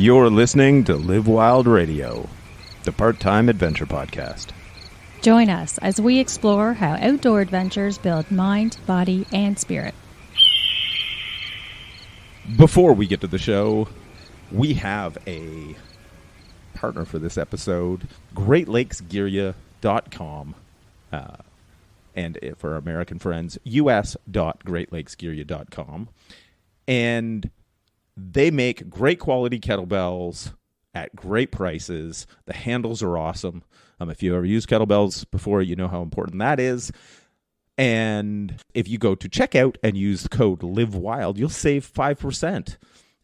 You're listening to Live Wild Radio, the part-time adventure podcast. Join us as we explore how outdoor adventures build mind, body, and spirit. Before we get to the show, we have a partner for this episode, GreatLakesGearya.com. And for our American friends, us.greatlakesgearya.com. And they make great quality kettlebells at great prices. The handles are awesome. If you ever used kettlebells before, you know how important that is. And if you go to checkout and use the code LIVEWILD, you'll save 5%.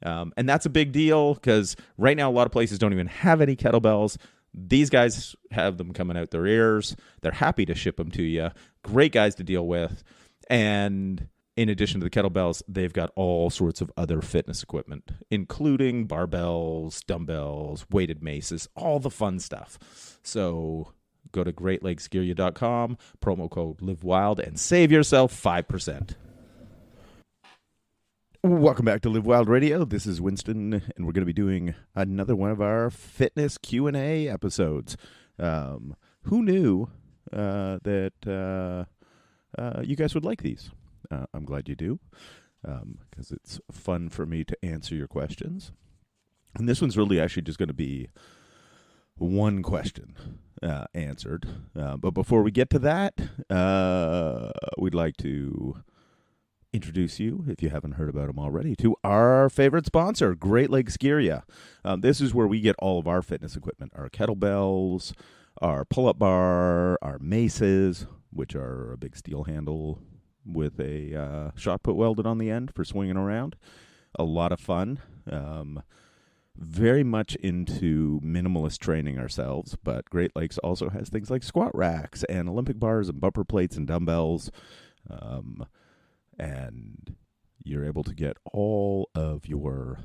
And that's a big deal because right now a lot of places don't even have any kettlebells. These guys have them coming out their ears. They're happy to ship them to you. Great guys to deal with. And in addition to the kettlebells, they've got all sorts of other fitness equipment, including barbells, dumbbells, weighted maces, all the fun stuff. So go to GreatLakesGearya.com, promo code LiveWild, and save yourself 5%. Welcome back to Live Wild Radio. This is Winston, and we're going to be doing another one of our fitness Q&A episodes. Who knew that you guys would like these? I'm glad you do, because it's fun for me to answer your questions. And this one's really actually just going to be one question answered. But before we get to that, we'd like to introduce you, if you haven't heard about them already, to our favorite sponsor, Great Lakes Gearya. This is where we get all of our fitness equipment, our kettlebells, our pull-up bar, our maces, which are a big steel handle with a shot put welded on the end for swinging around. A lot of fun. Very much into minimalist training ourselves, but Great Lakes also has things like squat racks and Olympic bars and bumper plates and dumbbells. And you're able to get all of your,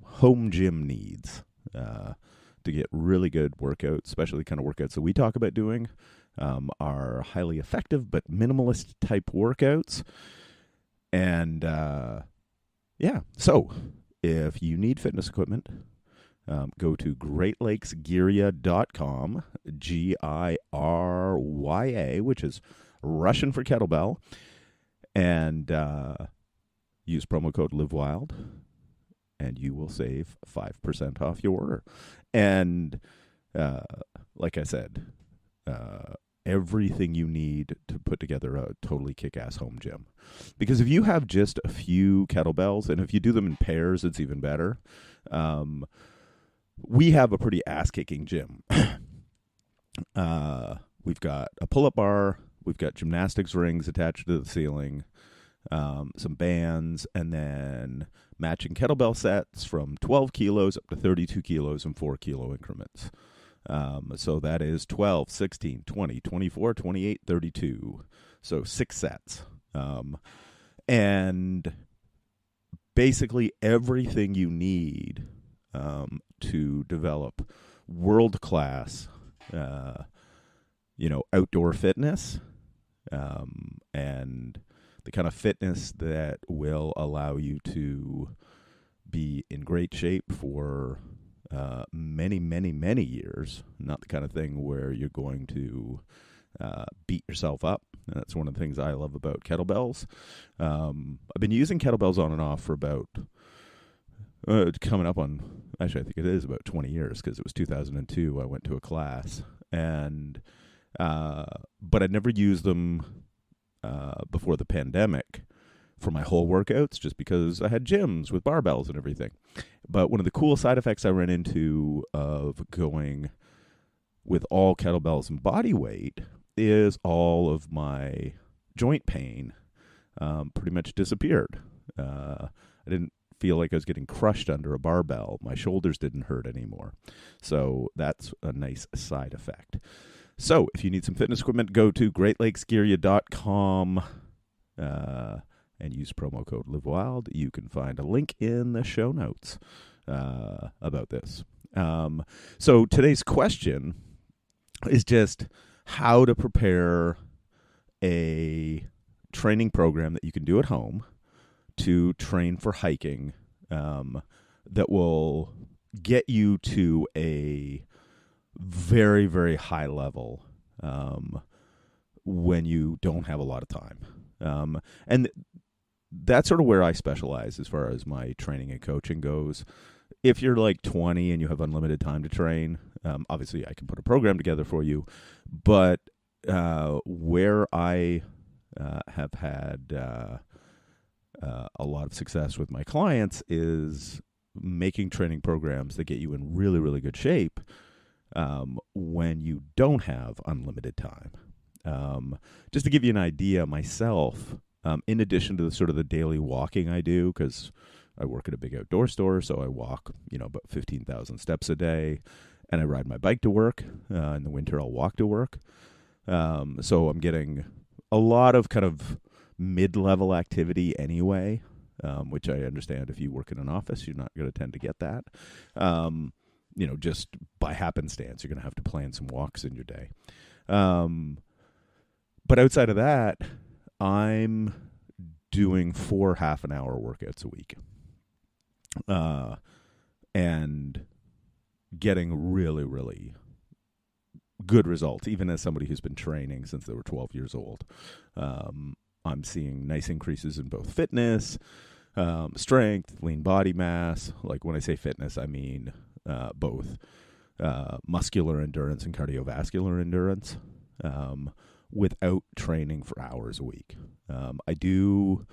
home gym needs to get really good workouts, especially the kind of workouts that we talk about doing. Are highly effective but minimalist type workouts. And so if you need fitness equipment, go to GreatLakesGearya.com, GIRYA, which is Russian for kettlebell, and use promo code LiveWild, and you will save 5% off your order. And like I said, everything you need to put together a totally kick-ass home gym. Because if you have just a few kettlebells, and if you do them in pairs, it's even better. We have a pretty ass-kicking gym. We've got a pull-up bar, we've got gymnastics rings attached to the ceiling, some bands, and then matching kettlebell sets from 12 kilos up to 32 kilos in 4 kilo increments. So that is 12, 16, 20, 24, 28, 32. So 6 sets. And basically everything you need to develop world-class, outdoor fitness, and the kind of fitness that will allow you to be in great shape for many, many, many years. Not the kind of thing where you're going to beat yourself up. And that's one of the things I love about kettlebells. I've been using kettlebells on and off for about coming up on, actually I think it is about 20 years, because it was 2002 I went to a class, and but I'd never used them before the pandemic for my whole workouts, just because I had gyms with barbells and everything. But one of the cool side effects I ran into of going with all kettlebells and body weight is all of my joint pain pretty much disappeared. I didn't feel like I was getting crushed under a barbell. My shoulders didn't hurt anymore. So that's a nice side effect. So if you need some fitness equipment, go to GreatLakesGearya.com and use promo code LiveWild. You can find a link in the show notes about this. So today's question is just how to prepare a training program that you can do at home to train for hiking that will get you to a very, very high level when you don't have a lot of time. And that's sort of where I specialize as far as my training and coaching goes. If you're like 20 and you have unlimited time to train, obviously I can put a program together for you. But where I have had a lot of success with my clients is making training programs that get you in really, really good shape when you don't have unlimited time. Just to give you an idea, myself, in addition to the sort of the daily walking I do, because I work at a big outdoor store, so I walk, about 15,000 steps a day, and I ride my bike to work. In the winter, I'll walk to work. So I'm getting a lot of kind of mid-level activity anyway, which I understand if you work in an office, you're not going to tend to get that. Just by happenstance, you're going to have to plan some walks in your day. But outside of that, I'm doing 4 half-an-hour workouts a week. And getting really, really good results, even as somebody who's been training since they were 12 years old. I'm seeing nice increases in both fitness, strength, lean body mass. Like when I say fitness, I mean both muscular endurance and cardiovascular endurance without training for hours a week. I do,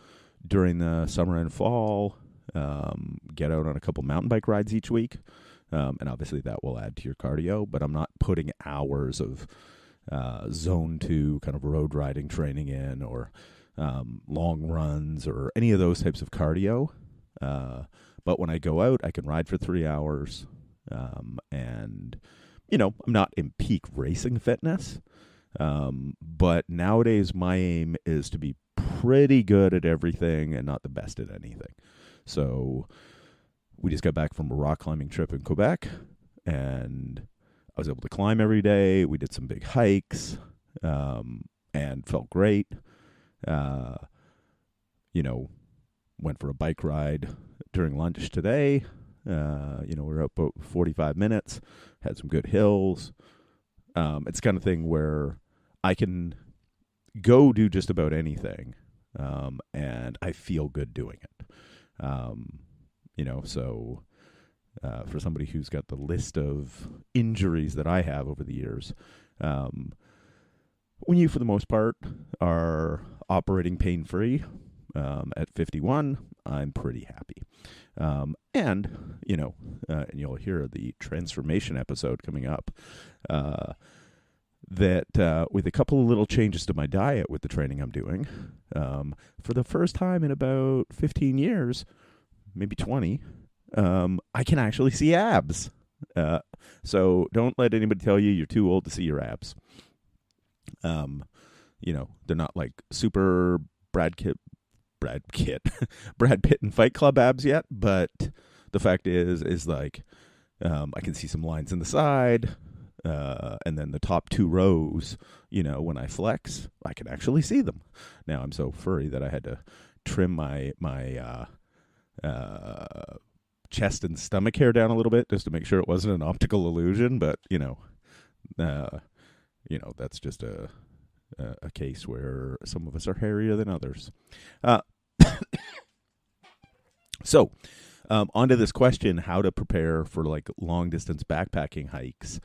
during the summer and fall, get out on a couple mountain bike rides each week. And obviously that will add to your cardio, but I'm not putting hours of zone 2 kind of road riding training in, or long runs or any of those types of cardio. But when I go out, I can ride for 3 hours. And, I'm not in peak racing fitness. But nowadays my aim is to be pretty good at everything and not the best at anything. So we just got back from a rock climbing trip in Quebec, and I was able to climb every day. We did some big hikes, and felt great. Went for a bike ride during lunch today. We're up about 45 minutes, had some good hills. It's the kind of thing where I can go do just about anything, and I feel good doing it. So for somebody who's got the list of injuries that I have over the years, when you, for the most part, are operating pain-free at 51, I'm pretty happy. And you'll hear the transformation episode coming up, that with a couple of little changes to my diet with the training I'm doing, for the first time in about 15 years, maybe 20, I can actually see abs. So don't let anybody tell you you're too old to see your abs. They're not like super Brad Pitt and Fight Club abs yet, but the fact is like, I can see some lines in the side, and then the top 2 rows, when I flex, I can actually see them. Now I'm so furry that I had to trim my chest and stomach hair down a little bit just to make sure it wasn't an optical illusion. But that's just a case where some of us are hairier than others. So, onto this question: how to prepare for like long distance backpacking hikes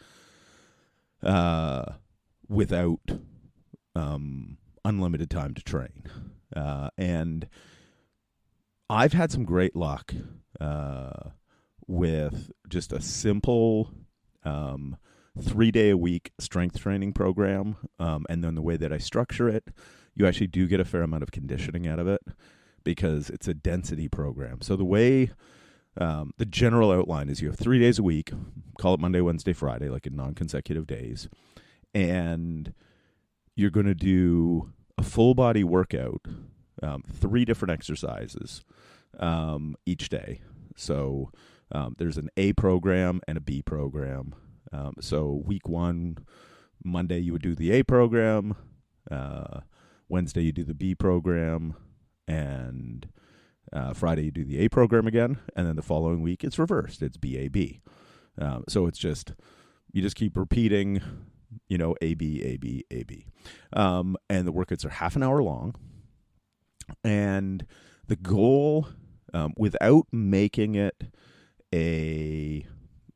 without unlimited time to train. And I've had some great luck with just a simple 3-day-a-week strength training program. And then the way that I structure it, you actually do get a fair amount of conditioning out of it because it's a density program. So the way, the general outline is you have 3 days a week, call it Monday, Wednesday, Friday, like in non-consecutive days. And you're going to do a full body workout, 3 different exercises each day. So there's an A program and a B program. So week 1, Monday you would do the A program, Wednesday you do the B program, and Friday, you do the A program again, and then the following week, it's reversed. It's BAB. So it's just, you just keep repeating, AB, AB, AB. And the workouts are half an hour long. And the goal, without making it a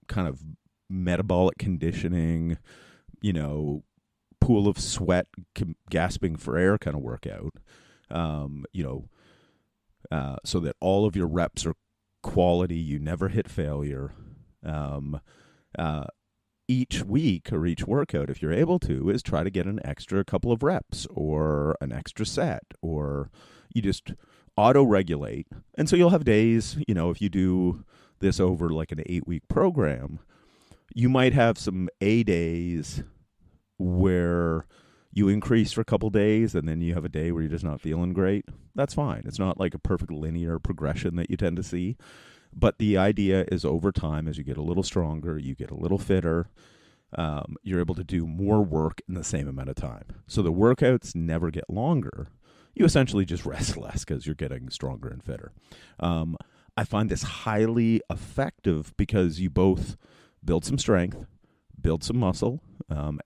kind of metabolic conditioning, pool of sweat, gasping for air kind of workout, so that all of your reps are quality, you never hit failure. Each week or each workout, if you're able to, is try to get an extra couple of reps or an extra set, or you just auto-regulate. And so you'll have days, if you do this over like an 8-week program, you might have some A days where you increase for a couple days and then you have a day where you're just not feeling great. That's fine. It's not like a perfect linear progression that you tend to see. But the idea is over time, as you get a little stronger, you get a little fitter, you're able to do more work in the same amount of time. So the workouts never get longer. You essentially just rest less because you're getting stronger and fitter. I find this highly effective because you both build some strength, build some muscle,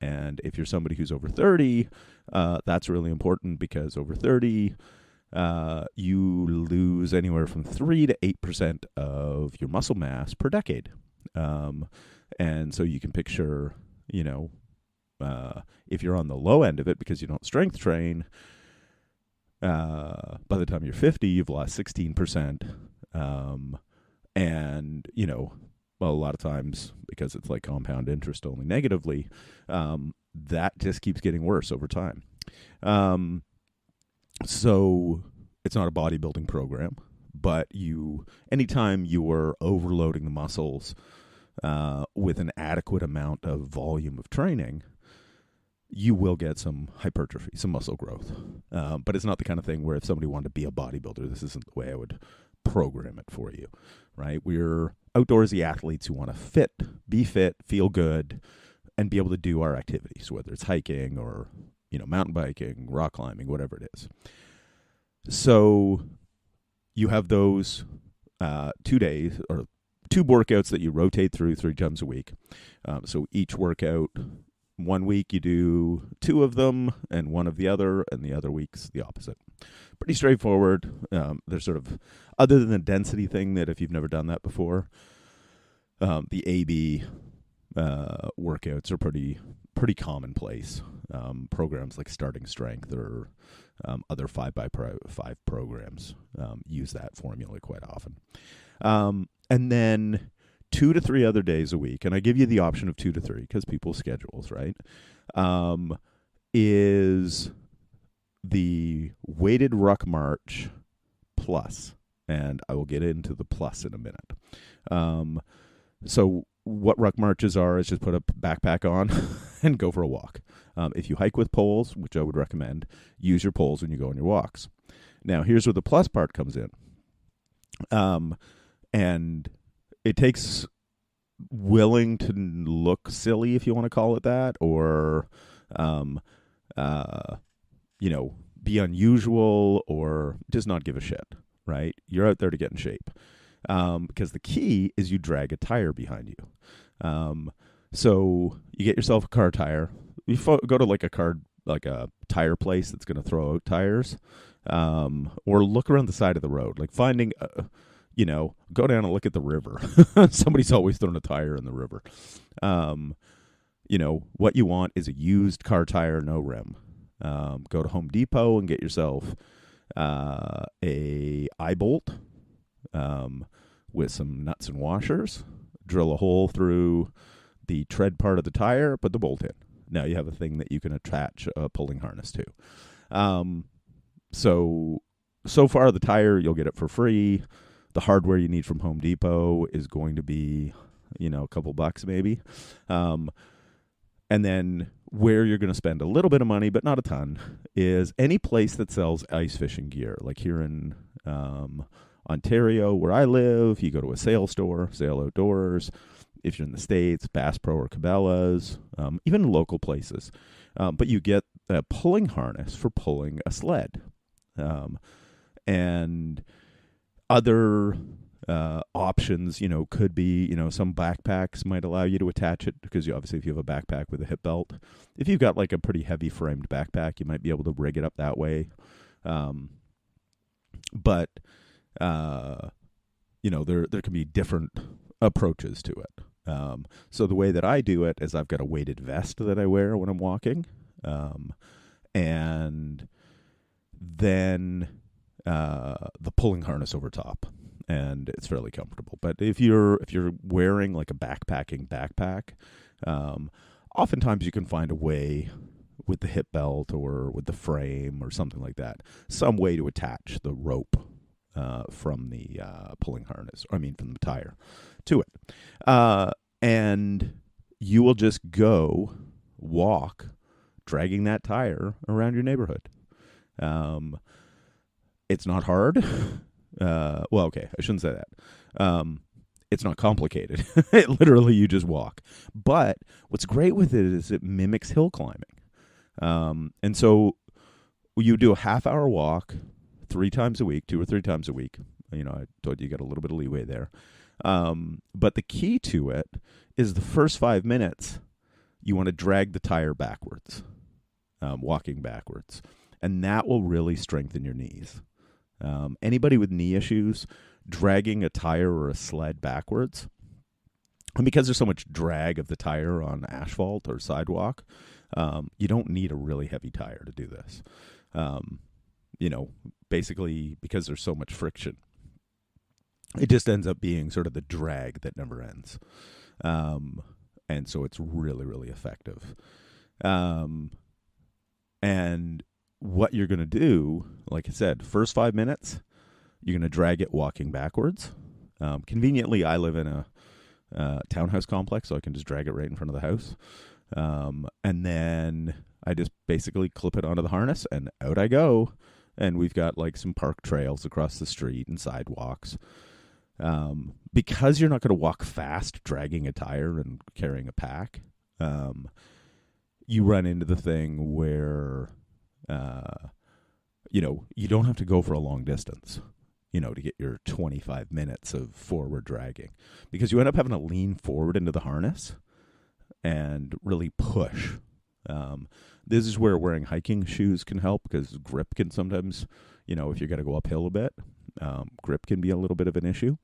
and if you're somebody who's over 30, that's really important because over 30, you lose anywhere from 3 to 8% of your muscle mass per decade. And so you can picture, if you're on the low end of it because you don't strength train, by the time you're 50, you've lost 16%. And, well, a lot of times, because it's like compound interest only negatively, that just keeps getting worse over time. So it's not a bodybuilding program, but anytime you are overloading the muscles with an adequate amount of volume of training, you will get some hypertrophy, some muscle growth. But it's not the kind of thing where if somebody wanted to be a bodybuilder, this isn't the way I would program it for you, right? We're outdoorsy athletes who want to be fit, feel good, and be able to do our activities, whether it's hiking or, mountain biking, rock climbing, whatever it is. So you have those 2 days or 2 workouts that you rotate through 3 times a week. So each workout, 1 week you do 2 of them and 1 of the other, and the other week's the opposite. Pretty straightforward. There's sort of, other than the density thing that if you've never done that before, the AB workouts are pretty commonplace. Programs like Starting Strength or other 5x5 programs use that formula quite often. And then 2 to 3 other days a week, and I give you the option of 2 to 3 because people's schedules, right, is the weighted ruck march plus, and I will get into the plus in a minute. So what ruck marches are is just put a backpack on and go for a walk. If you hike with poles, which I would recommend, use your poles when you go on your walks. Now, here's where the plus part comes in. And it takes willing to look silly, if you want to call it that, or, be unusual or just not give a shit, right? You're out there to get in shape. Because the key is you drag a tire behind you. So you get yourself a car tire. You go to like a tire place that's going to throw out tires, or look around the side of the road, like finding, go down and look at the river. Somebody's always thrown a tire in the river. What you want is a used car tire, no rim. Go to Home Depot and get yourself a eye bolt with some nuts and washers. Drill a hole through the tread part of the tire, put the bolt in. Now you have a thing that you can attach a pulling harness to. So far the tire, you'll get it for free. The hardware you need from Home Depot is going to be, a couple bucks maybe. And then where you're going to spend a little bit of money, but not a ton, is any place that sells ice fishing gear. Like here in Ontario, where I live, you go to a Sail store, Sail Outdoors. If you're in the States, Bass Pro or Cabela's, even local places. But you get a pulling harness for pulling a sled. And Other options, could be, some backpacks might allow you to attach it, because obviously if you have a backpack with a hip belt, if you've got like a pretty heavy framed backpack, you might be able to rig it up that way. But there can be different approaches to it. So the way that I do it is I've got a weighted vest that I wear when I'm walking, and then the pulling harness over top, and it's fairly comfortable. But if you're wearing like a backpacking backpack, oftentimes you can find a way with the hip belt or with the frame or something like that, some way to attach the rope from the pulling harness, from the tire to it. And you will just go walk, dragging that tire around your neighborhood. It's not hard. Okay, I shouldn't say that. It's not complicated. Literally, you just walk. But what's great with it is it mimics hill climbing. And so you do a half-hour walk 3 times a week, 2 or 3 times a week. I told you got a little bit of leeway there. But the key to it is the first 5 minutes, you want to drag the tire backwards, walking backwards. And that will really strengthen your knees. Anybody with knee issues, dragging a tire or a sled backwards, and because there's so much drag of the tire on asphalt or sidewalk, you don't need a really heavy tire to do this. Basically because there's so much friction, it just ends up being sort of the drag that never ends. And so it's really, really effective. And what you're going to do, like I said, first 5 minutes, you're going to drag it walking backwards. Conveniently, I live in a townhouse complex, so I can just drag it right in front of the house. And then I just basically clip it onto the harness, and out I go. And we've got like some park trails across the street and sidewalks. Because you're not going to walk fast dragging a tire and carrying a pack, you run into the thing where you don't have to go for a long distance, to get your 25 minutes of forward dragging, because you end up having to lean forward into the harness and really push. This is where wearing hiking shoes can help, because grip can sometimes, if you're going to go uphill a bit, grip can be a little bit of an issue.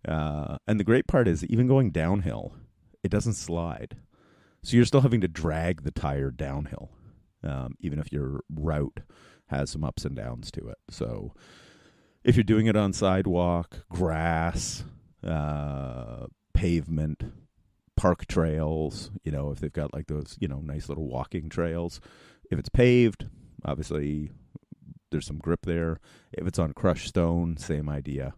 And the great part is, even going downhill, it doesn't slide. So you're still having to drag the tire downhill, even if your route has some ups and downs to it. So if you're doing it on sidewalk, grass, pavement, park trails, if they've got like those, nice little walking trails. If it's paved, obviously there's some grip there. If it's on crushed stone, same idea.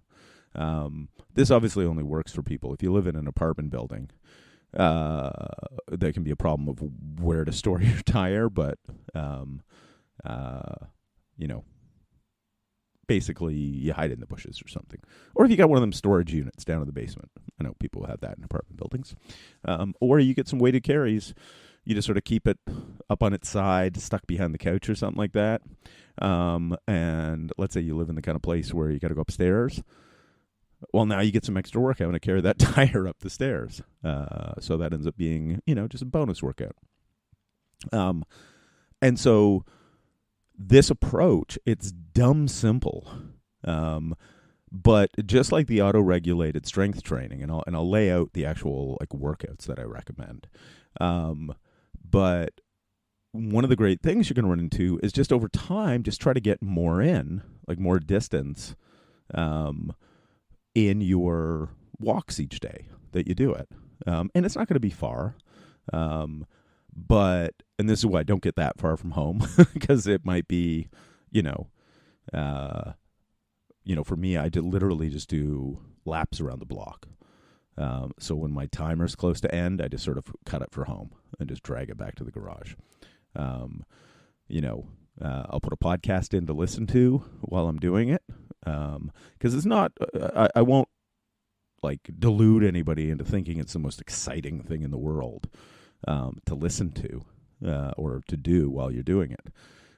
This obviously only works for people. If you live in an apartment building, there can be a problem of where to store your tire, but, basically you hide it in the bushes or something. Or if you got one of them storage units down in the basement. I know people have that in apartment buildings. Or you get some weighted carries. You just sort of keep it up on its side, stuck behind the couch or something like that. And let's say you live in the kind of place where you got to go upstairs. Well, now you get some extra workout to carry that tire up the stairs. So that ends up being, just a bonus workout. And so this approach, it's dumb simple. But just like the auto-regulated strength training, and I'll lay out the actual like workouts that I recommend. But one of the great things you're going to run into is just over time, just try to get more in, like more distance, in your walks each day that you do it. And it's not going to be far. But, and this is why I don't get that far from home, because it might be, for me, I literally just do laps around the block. So when my timer's close to end, I just sort of cut it for home and just drag it back to the garage. I'll put a podcast in to listen to while I'm doing it. Because it's not, I won't like delude anybody into thinking it's the most exciting thing in the world to listen to or to do while you're doing it.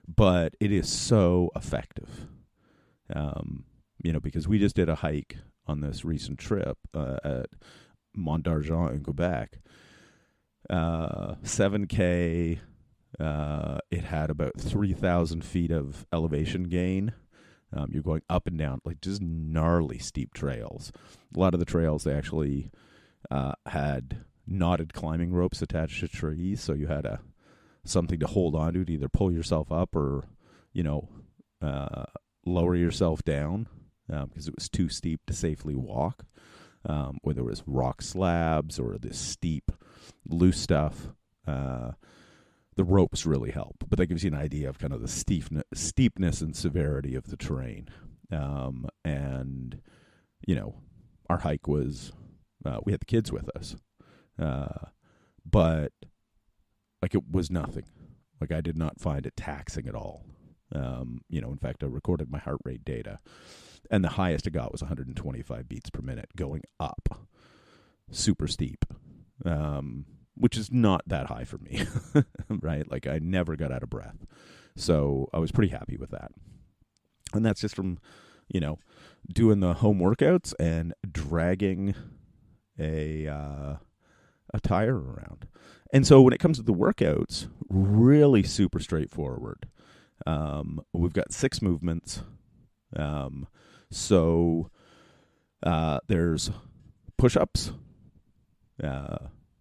But it is so effective. because we just did a hike on this recent trip at Mont d'Argent in Quebec. 7K. It had about 3,000 feet of elevation gain. You're going up and down, like just gnarly steep trails. A lot of the trails, they actually had knotted climbing ropes attached to trees, so you had something to hold on to either pull yourself up or, lower yourself down because it was too steep to safely walk. Whether it was rock slabs or this steep, loose stuff, the ropes really help. But that gives you an idea of kind of the steepness and severity of the terrain. And, our hike was, we had the kids with us. But, like, it was nothing. Like, I did not find it taxing at all. In fact, I recorded my heart rate data. And the highest I got was 125 beats per minute going up. Super steep. Which is not that high for me, right? Like, I never got out of breath. So I was pretty happy with that. And that's just from, doing the home workouts and dragging a tire around. And so when it comes to the workouts, really super straightforward. We've got 6 movements. So there's push-ups.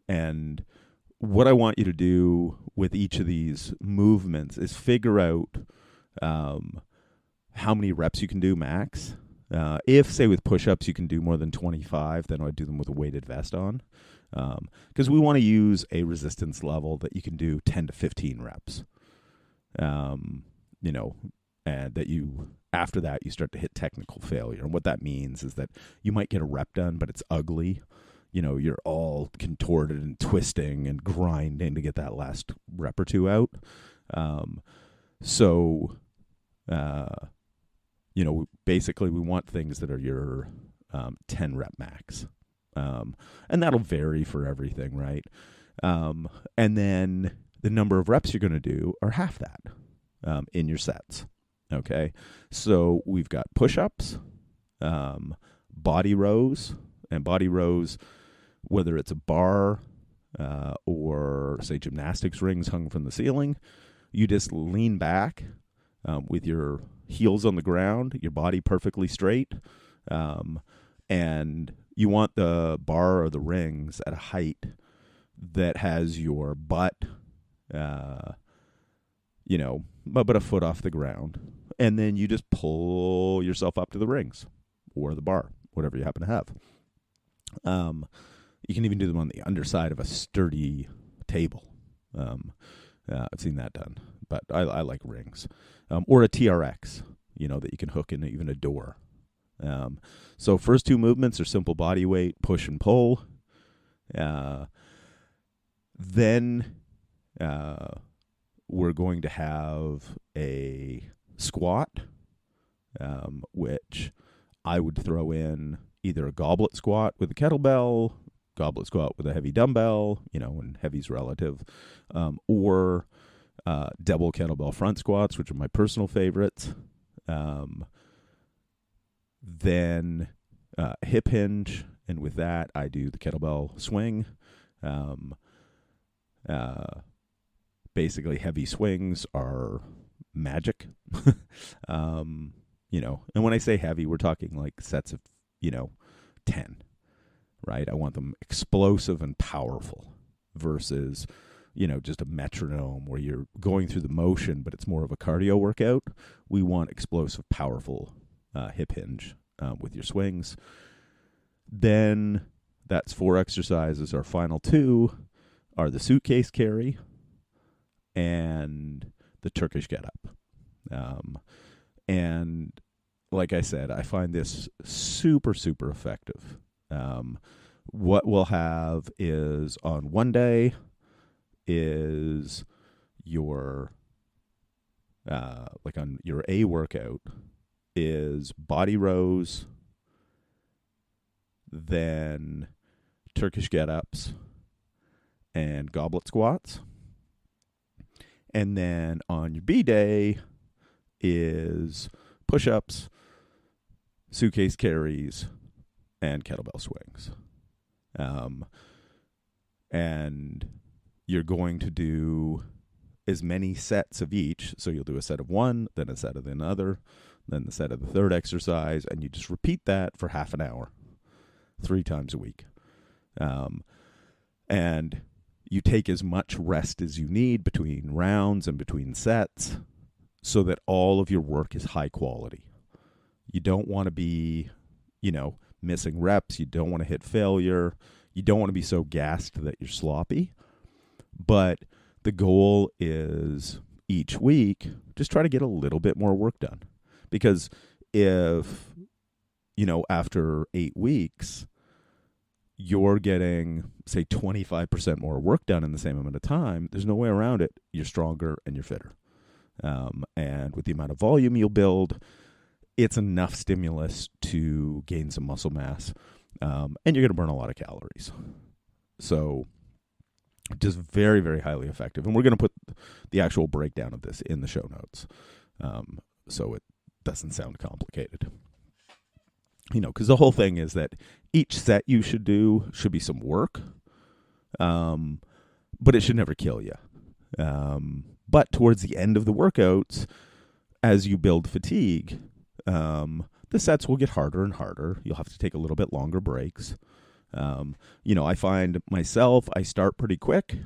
And what I want you to do with each of these movements is figure out how many reps you can do max. If, say, with push-ups you can do more than 25, then I'd do them with a weighted vest on. Because we want to use a resistance level that you can do 10 to 15 reps. And that after that, you start to hit technical failure. And what that means is that you might get a rep done, but it's ugly. You're all contorted and twisting and grinding to get that last rep or two out. Basically we want things that are your 10 rep max. And that'll vary for everything, right? And then the number of reps you're going to do are half that in your sets. Okay. So we've got push-ups, body rows, and body rows, whether it's a bar or, say, gymnastics rings hung from the ceiling, you just lean back with your heels on the ground, your body perfectly straight, and you want the bar or the rings at a height that has your butt, about a foot off the ground, and then you just pull yourself up to the rings or the bar, whatever you happen to have. You can even do them on the underside of a sturdy table. I've seen that done, but I like rings. Or a TRX, that you can hook in even a door. So first 2 movements are simple body weight, push and pull. Then we're going to have a squat, which I would throw in either a goblet squat with a kettlebell, goblet squat with a heavy dumbbell, and heavy's relative, or double kettlebell front squats, which are my personal favorites. Then hip hinge, and with that I do the kettlebell swing. Basically heavy swings are magic. And when I say heavy, we're talking like sets of 10, right? I want them explosive and powerful versus, just a metronome where you're going through the motion, but it's more of a cardio workout. We want explosive, powerful hip hinge with your swings. Then that's 4 exercises. Our final 2 are the suitcase carry and the Turkish get up. And like I said, I find this super, super effective. What we'll have is on one day is your, on your A workout is body rows, then Turkish get-ups and goblet squats. And then on your B day is push-ups, suitcase carries, and kettlebell swings. And you're going to do as many sets of each. So you'll do a set of one, then a set of another, then the set of the third exercise, and you just repeat that for half an hour, 3 times a week. And you take as much rest as you need between rounds and between sets so that all of your work is high quality. You don't want to be, missing reps. You don't want to hit failure. You don't want to be so gassed that you're sloppy. But the goal is each week, just try to get a little bit more work done. Because if, after 8 weeks, you're getting, say, 25% more work done in the same amount of time, there's no way around it. You're stronger and you're fitter. And with the amount of volume you'll build, it's enough stimulus to gain some muscle mass. And you're going to burn a lot of calories. So just very, very highly effective. And we're going to put the actual breakdown of this in the show notes. So it doesn't sound complicated. Because the whole thing is that each set you should do should be some work, but it should never kill you. But towards the end of the workouts, as you build fatigue, the sets will get harder and harder. You'll have to take a little bit longer breaks. I find myself, I start pretty quick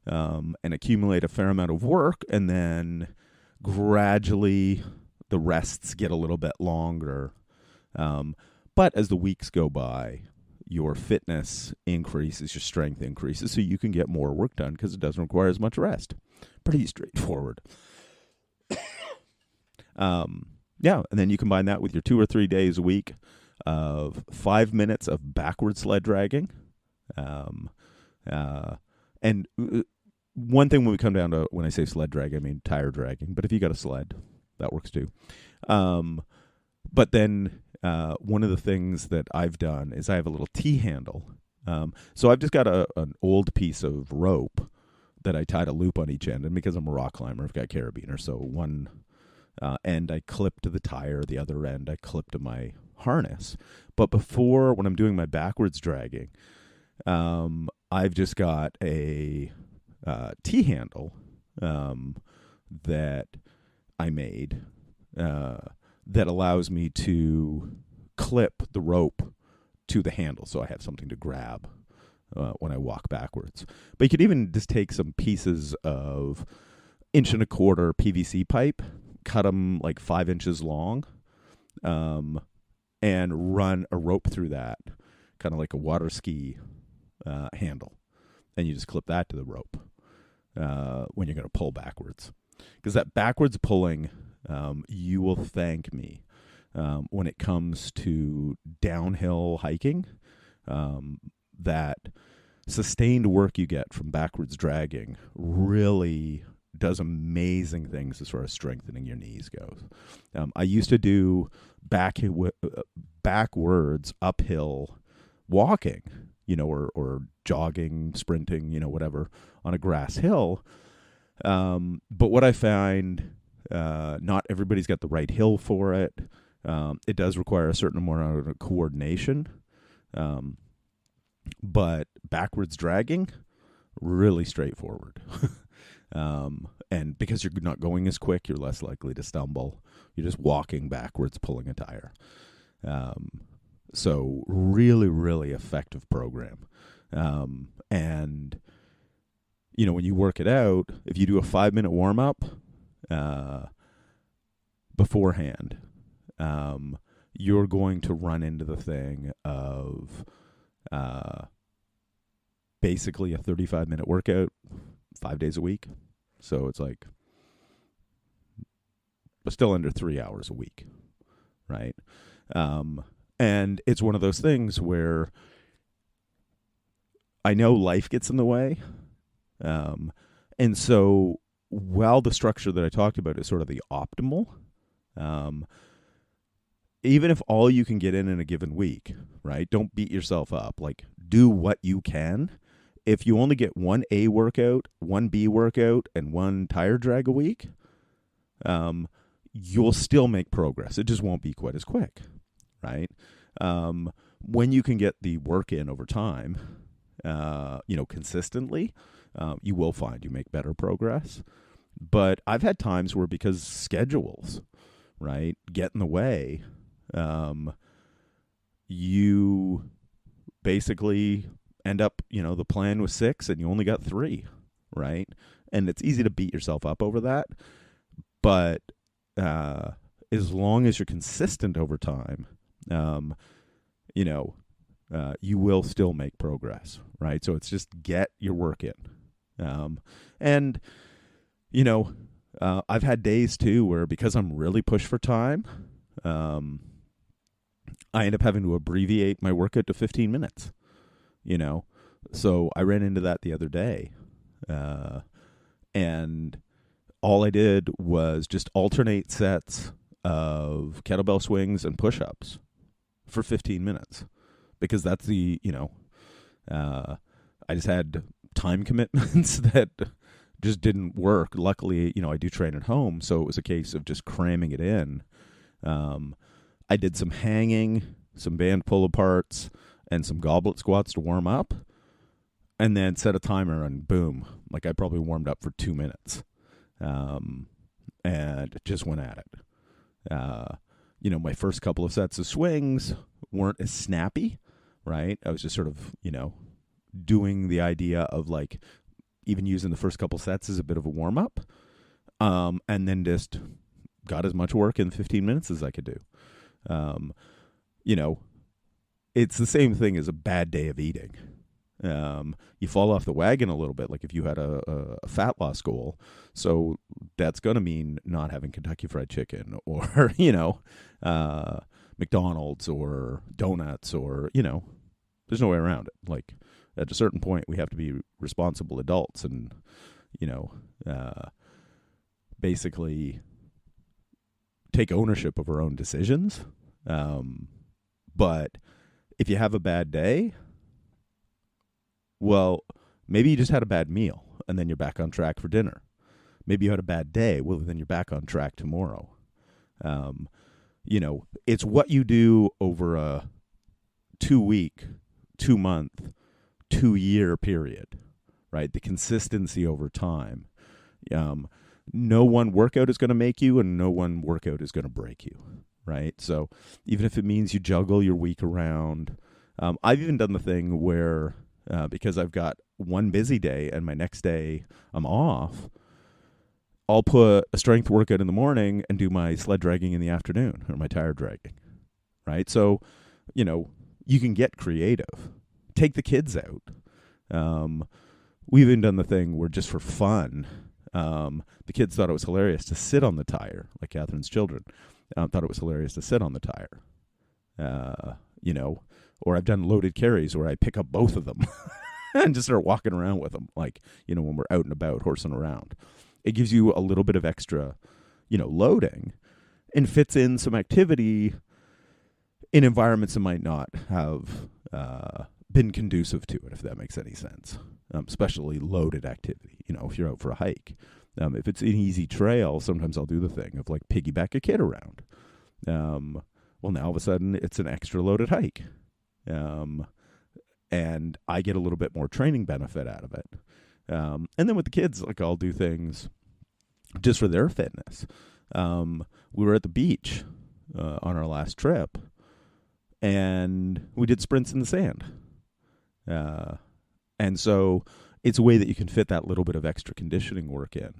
and accumulate a fair amount of work, and then gradually the rests get a little bit longer. But as the weeks go by, your fitness increases, your strength increases, so you can get more work done because it doesn't require as much rest. Pretty straightforward. And then you combine that with your 2 or 3 days a week of 5 minutes of backward sled dragging. And one thing when we come down to, when I say sled drag, I mean tire dragging. But if you got a sled, that works too. But then one of the things that I've done is I have a little T-handle. So I've just got an old piece of rope that I tied a loop on each end. And because I'm a rock climber, I've got carabiner. So one end I clip to the tire, the other end I clip to my harness. But before, when I'm doing my backwards dragging, I've just got a T-handle that I made that allows me to clip the rope to the handle, so I have something to grab when I walk backwards. But you could even just take some pieces of 1.25 inch PVC pipe, cut them like 5 inches long, and run a rope through that, kind of like a water ski handle. And you just clip that to the rope when you're going to pull backwards. Because that backwards pulling, you will thank me when it comes to downhill hiking. That sustained work you get from backwards dragging really does amazing things as far as strengthening your knees goes. I used to do backwards uphill walking, or jogging, sprinting, whatever, on a grass hill. But what I find, not everybody's got the right hill for it. It does require a certain amount of coordination. But backwards dragging, really straightforward. And because you're not going as quick, you're less likely to stumble. You're just walking backwards, pulling a tire. So really, really effective program. And, when you work it out, if you do a 5-minute warm-up beforehand, you're going to run into the thing of basically a 35-minute workout 5 days a week. So it's like still under 3 hours a week, right? And it's one of those things where I know life gets in the way. And so while the structure that I talked about is sort of the optimal, even if all you can get in a given week, right? Don't beat yourself up. Like, do what you can. If you only get 1 A workout, 1 B workout, and 1 tire drag a week, you'll still make progress. It just won't be quite as quick, right? When you can get the work in over time, consistently, you will find you make better progress. But I've had times where, because schedules, right, get in the way, you basically end up, the plan was 6 and you only got 3, right? And it's easy to beat yourself up over that. But as long as you're consistent over time, you will still make progress, right? So it's just get your work in. I've had days too where, because I'm really pushed for time, I end up having to abbreviate my workout to 15 minutes, So I ran into that the other day. And all I did was just alternate sets of kettlebell swings and push-ups for 15 minutes. Because that's I just had time commitments that just didn't work. Luckily, I do train at home, so it was a case of just cramming it in. I did some hanging, some band pull-aparts, and some goblet squats to warm up, and then set a timer, and boom, I probably warmed up for 2 minutes, and just went at it. My first couple of sets of swings weren't as snappy, right? I was just sort of, doing the idea of even using the first couple sets as a bit of a warm-up, and then just got as much work in 15 minutes as I could do. It's the same thing as a bad day of eating. You fall off the wagon a little bit, like if you had a fat loss goal. So that's going to mean not having Kentucky Fried Chicken or, McDonald's or donuts or, there's no way around it. At a certain point, we have to be responsible adults and, basically take ownership of our own decisions. But if you have a bad day, well, maybe you just had a bad meal and then you're back on track for dinner. Maybe you had a bad day. Well, then you're back on track tomorrow. It's what you do over a 2-week, 2-month, 2-year period, right? The consistency over time. No one workout is going to make you, and no one workout is going to break you, right? So even if it means you juggle your week around, I've even done the thing where, because I've got one busy day and my next day I'm off, I'll put a strength workout in the morning and do my sled dragging in the afternoon, or my tire dragging, right? So, you can get creative. Take the kids out. We've even done the thing where, just for fun, the kids thought it was hilarious to sit on the tire, like Catherine's children. Thought it was hilarious to sit on the tire. Or I've done loaded carries where I pick up both of them and just start walking around with them, when we're out and about, horsing around. It gives you a little bit of extra, loading, and fits in some activity in environments that might not have been conducive to it, if that makes any sense. Especially loaded activity, if you're out for a hike. If it's an easy trail, sometimes I'll do the thing of piggyback a kid around. Well, now all of a sudden it's an extra loaded hike. And I get a little bit more training benefit out of it. And then with the kids, I'll do things just for their fitness. We were at the beach on our last trip, and we did sprints in the sand. And so it's a way that you can fit that little bit of extra conditioning work in,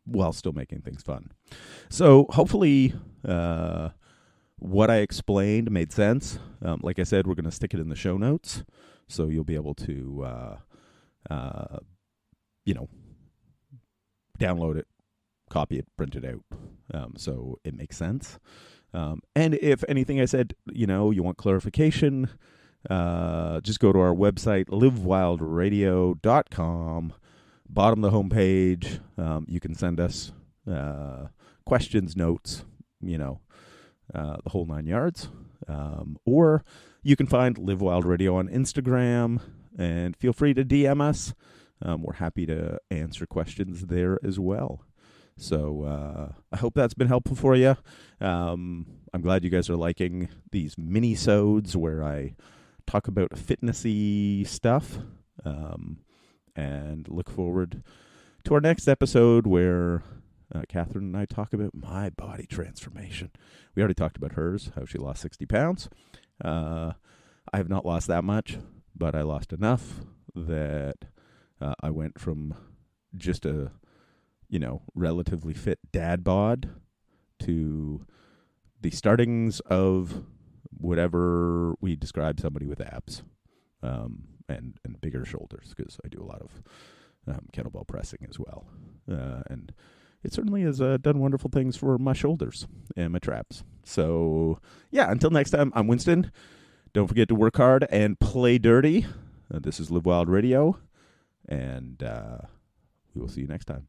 while still making things fun. So hopefully what I explained made sense. Like I said, we're going to stick it in the show notes, so you'll be able to download it, copy it, print it out, so it makes sense. And if anything I said, you want clarification, just go to our website, livewildradio.com. Bottom of the homepage, you can send us questions, notes, the whole 9 yards. Or you can find Live Wild Radio on Instagram, and feel free to DM us. We're happy to answer questions there as well. So I hope that's been helpful for you. I'm glad you guys are liking these mini-sodes where I talk about fitnessy stuff. And look forward to our next episode where Catherine and I talk about my body transformation. We already talked about hers, how she lost 60 pounds. I have not lost that much, but I lost enough that I went from just a, relatively fit dad bod to the startings of whatever we describe somebody with abs and bigger shoulders, because I do a lot of kettlebell pressing as well. And it certainly has done wonderful things for my shoulders and my traps. So, yeah, until next time, I'm Winston. Don't forget to work hard and play dirty. This is Live Wild Radio, and we will see you next time.